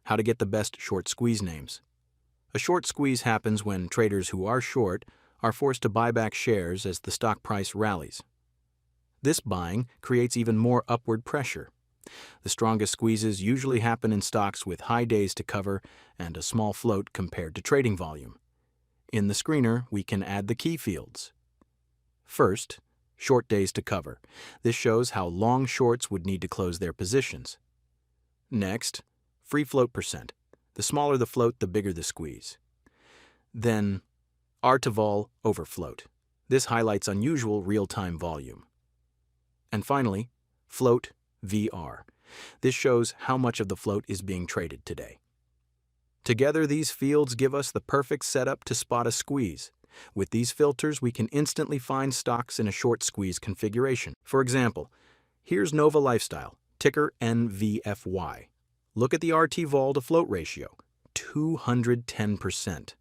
How to get the best short squeeze names. A short squeeze happens when traders who are short are forced to buy back shares as the stock price rallies. This buying creates even more upward pressure. The strongest squeezes usually happen in stocks with high days to cover and a small float compared to trading volume. In the screener, we can add the key fields. First, short days to cover. This shows how long shorts would need to close their positions. Next, free float percent. The smaller the float, the bigger the squeeze. Then, R to vol over float. This highlights unusual real-time volume. And finally, float VR. This shows how much of the float is being traded today. Together, these fields give us the perfect setup to spot a squeeze. With these filters, we can instantly find stocks in a short squeeze configuration. For example, here's Nova Lifestyle, ticker NVFY. Look at the RT vol to float ratio, 210%.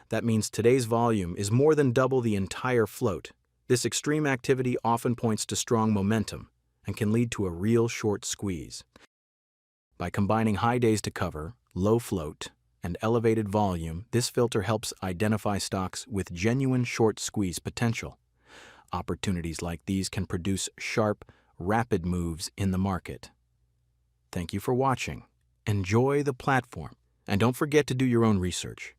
That means today's volume is more than double the entire float. This extreme activity often points to strong momentum and can lead to a real short squeeze. By combining high days to cover, low float, and elevated volume, this filter helps identify stocks with genuine short squeeze potential. Opportunities like these can produce sharp, rapid moves in the market. Thank you for watching. Enjoy the platform, and don't forget to do your own research.